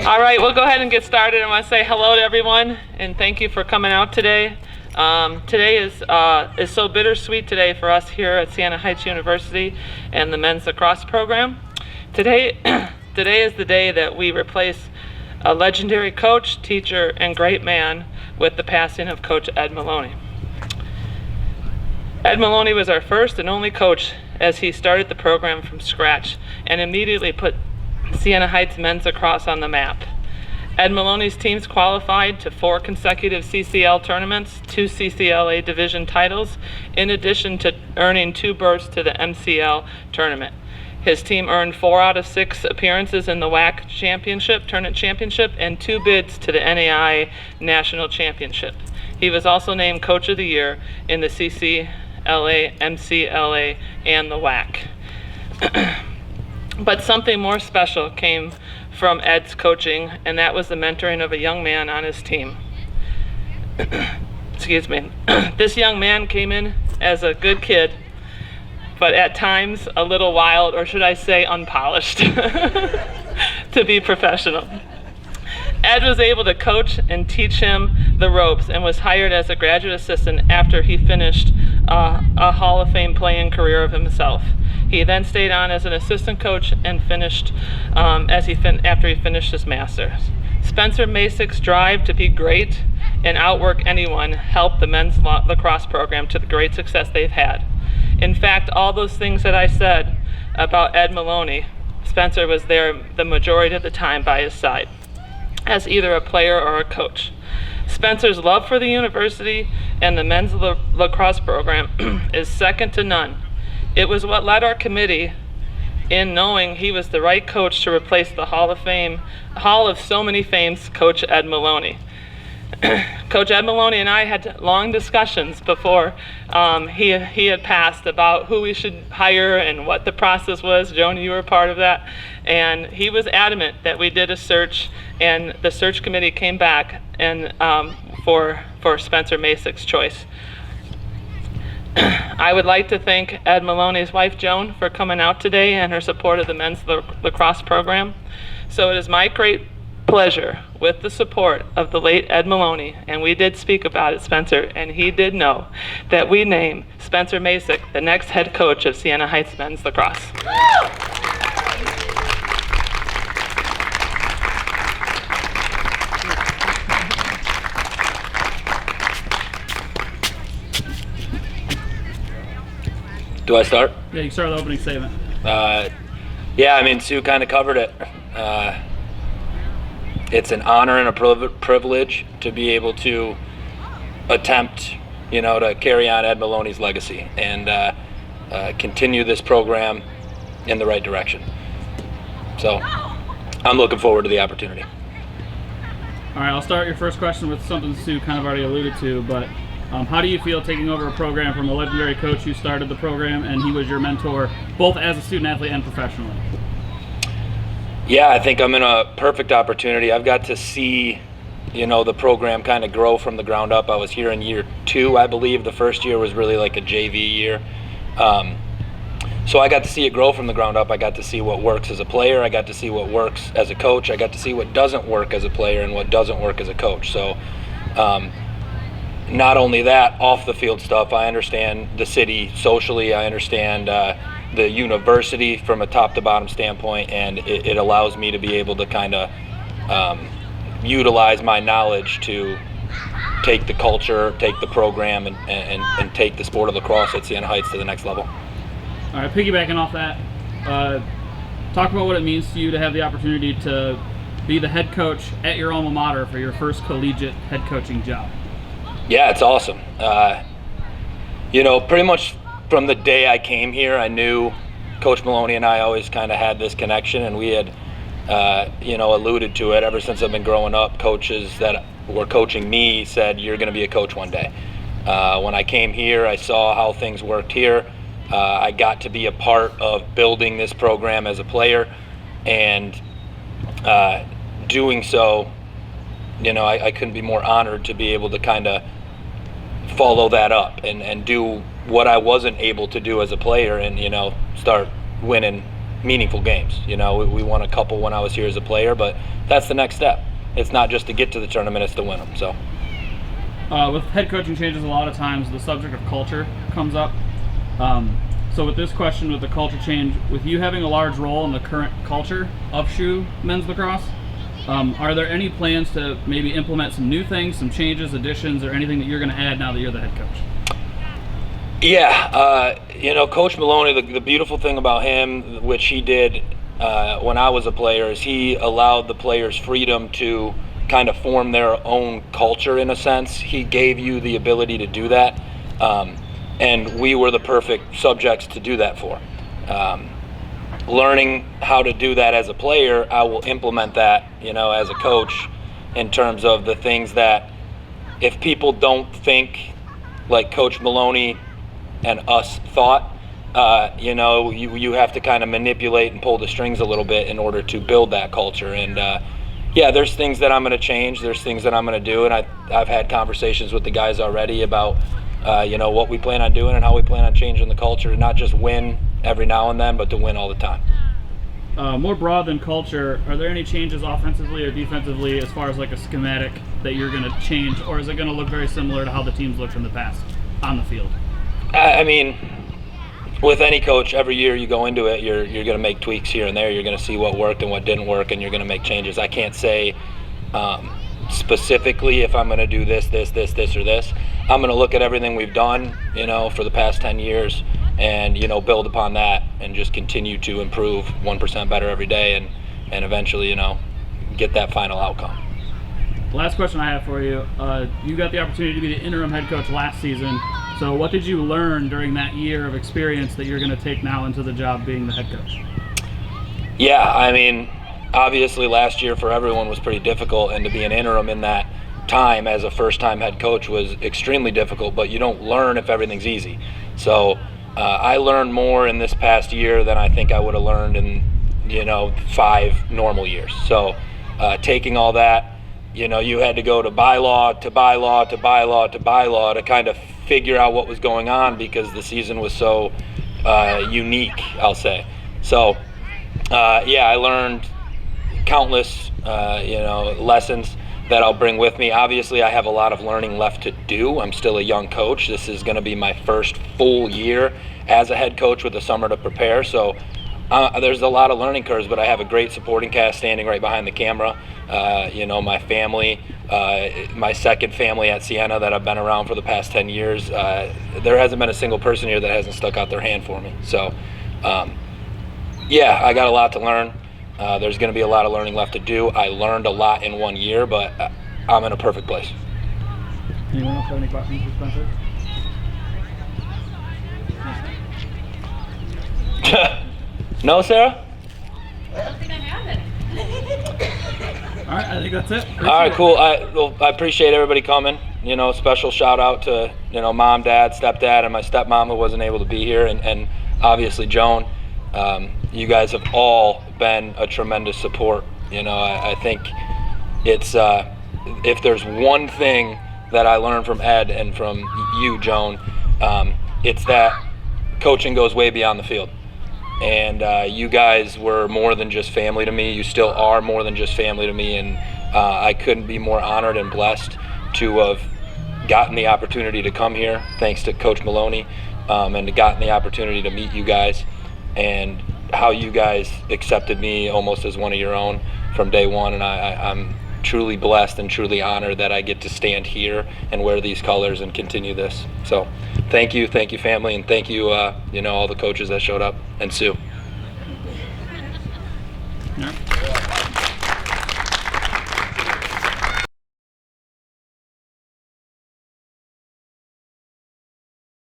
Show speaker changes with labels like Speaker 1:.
Speaker 1: All right, we'll go ahead and get started. I want to say hello to everyone and thank you for coming out today. Today is so bittersweet today for us here at Siena Heights University and the men's lacrosse program. Today is the day that we replace a legendary coach, teacher, and great man with the passing of Coach Ed Maloney. Ed Maloney was our first and only coach as he started the program from scratch and immediately put Siena Heights men's lacrosse on the map. Ed Maloney's teams qualified to 4 consecutive CCL tournaments, 2 CCLA division titles, in addition to earning 2 berths to the MCL tournament. His team earned 4 out of 6 appearances in the WAC championship, tournament championship, and 2 bids to the NAIA national championship. He was also named Coach of the Year in the CCLA, MCLA, and the WAC. But something more special came from Ed's coaching, and that was the mentoring of a young man on his team. Excuse me. This young man came in as a good kid, but at times a little wild, or should I say unpolished, to be professional. Ed was able to coach and teach him the ropes and was hired as a graduate assistant after he finished a Hall of Fame playing career of himself. He then stayed on as an assistant coach and finished after he finished his master's. Spencer Macek's drive to be great and outwork anyone helped the men's lacrosse program to the great success they've had. In fact, all those things that I said about Ed Maloney, Spencer was there the majority of the time by his side, as either a player or a coach. Spencer's love for the university and the men's lacrosse program is second to none. It was what led our committee in knowing he was the right coach to replace the Hall of so many fames, Coach Ed Maloney. Coach Ed Maloney and I had long discussions before he had passed about who we should hire and what the process was. Joan, you were a part of that. And he was adamant that we did a search, and the search committee came back and for Spencer Macek's choice. I would like to thank Ed Maloney's wife, Joan, for coming out today and her support of the men's lacrosse program. So it is my great pleasure, with the support of the late Ed Maloney, and we did speak about it, Spencer, and he did know, that we name Spencer Macek the next head coach of Siena Heights men's lacrosse.
Speaker 2: Do I start?
Speaker 3: Yeah, you can start the opening statement.
Speaker 2: Yeah, I mean, Sue kind of covered it. It's an honor and a privilege to be able to attempt, to carry on Ed Maloney's legacy and continue this program in the right direction. So I'm looking forward to the opportunity.
Speaker 3: All right, I'll start your first question with something Sue kind of already alluded to, but how do you feel taking over a program from a legendary coach who started the program and he was your mentor both as a student athlete and professionally?
Speaker 2: Yeah, I think I'm in a perfect opportunity. I've got to see, the program kind of grow from the ground up. I was here in year 2, I believe. The first year was really like a JV year. So I got to see it grow from the ground up. I got to see what works as a player. I got to see what works as a coach. I got to see what doesn't work as a player and what doesn't work as a coach. So not only that, off the field stuff, I understand the city socially. I understand the university from a top to bottom standpoint, and it allows me to be able to kind of utilize my knowledge to take the culture, take the program, and take the sport of lacrosse at Siena Heights to the next level.
Speaker 3: All right, piggybacking off that, talk about what it means to you to have the opportunity to be the head coach at your alma mater for your first collegiate head coaching job.
Speaker 2: Yeah, it's awesome. Pretty much from the day I came here, I knew Coach Maloney and I always kind of had this connection, and we had, alluded to it ever since I've been growing up. Coaches that were coaching me said, "You're going to be a coach one day." When I came here, I saw how things worked here. I got to be a part of building this program as a player, and doing so, I couldn't be more honored to be able to kind of follow that up and do what I wasn't able to do as a player and, start winning meaningful games. You know, we won a couple when I was here as a player, but that's the next step. It's not just to get to the tournament, it's to win them. So,
Speaker 3: with head coaching changes, a lot of times the subject of culture comes up. So with this question, with the culture change, with you having a large role in the current culture of SHU men's lacrosse, are there any plans to maybe implement some new things, some changes, additions, or anything that you're going to add now that you're the head coach?
Speaker 2: Yeah, you know, Coach Maloney, the beautiful thing about him, which he did when I was a player, is he allowed the players freedom to kind of form their own culture in a sense. He gave you the ability to do that, and we were the perfect subjects to do that for. Learning how to do that as a player, I will implement that, you know, as a coach, in terms of the things that if people don't think like Coach Maloney and us thought, you know, you have to kind of manipulate and pull the strings a little bit in order to build that culture. And yeah, there's things that I'm going to change. There's things that I'm going to do, and I've had conversations with the guys already about you know, what we plan on doing and how we plan on changing the culture to not just win every now and then, but to win all the time.
Speaker 3: More broad than culture, are there any changes offensively or defensively as far as like a schematic that you're going to change, or is it going to look very similar to how the teams looked in the past on the field?
Speaker 2: I mean, with any coach, every year you go into it, you're going to make tweaks here and there. You're going to see what worked and what didn't work, and you're going to make changes. I can't say specifically if I'm going to do this, or this. I'm going to look at everything we've done, you know, for the past 10 years, and, you know, build upon that and just continue to improve 1% better every day, and eventually, you know, get that final outcome.
Speaker 3: Last question I have for you. You got the opportunity to be the interim head coach last season. So what did you learn during that year of experience that you're going to take now into the job being the head coach?
Speaker 2: Yeah, I mean, obviously last year for everyone was pretty difficult, and to be an interim in that time as a first-time head coach was extremely difficult, but you don't learn if everything's easy. So I learned more in this past year than I think I would have learned in, you know, 5 normal years. So taking all that, you know, you had to go to bylaw to bylaw to bylaw to bylaw to kind of figure out what was going on, because the season was so unique, I'll say. So yeah, I learned countless you know, lessons that I'll bring with me. Obviously, I have a lot of learning left to do. I'm still a young coach. This is going to be my first full year as a head coach with a summer to prepare. So there's a lot of learning curves, but I have a great supporting cast standing right behind the camera. You know, my family, my second family at Siena that I've been around for the past 10 years. There hasn't been a single person here that hasn't stuck out their hand for me. So yeah, I got a lot to learn. There's going to be a lot of learning left to do. I learned a lot in 1 year, but I'm in a perfect place.
Speaker 3: Anyone else have any questions for Spencer?
Speaker 2: No, Sarah?
Speaker 4: I don't think I have any.
Speaker 3: All right, I think that's it.
Speaker 2: All right, cool. I appreciate everybody coming. You know, special shout out to, you know, mom, dad, stepdad, and my stepmom who wasn't able to be here, and obviously Joan. You guys have all been a tremendous support. You know, I think it's if there's one thing that I learned from Ed and from you, Joan, it's that coaching goes way beyond the field. And you guys were more than just family to me. You still are more than just family to me, and I couldn't be more honored and blessed to have gotten the opportunity to come here, thanks to Coach Maloney, and to gotten the opportunity to meet you guys, and how you guys accepted me almost as one of your own from day one. And I'm truly blessed and truly honored that I get to stand here and wear these colors and continue this. So thank you family, and thank you, you know, all the coaches that showed up, and Sue.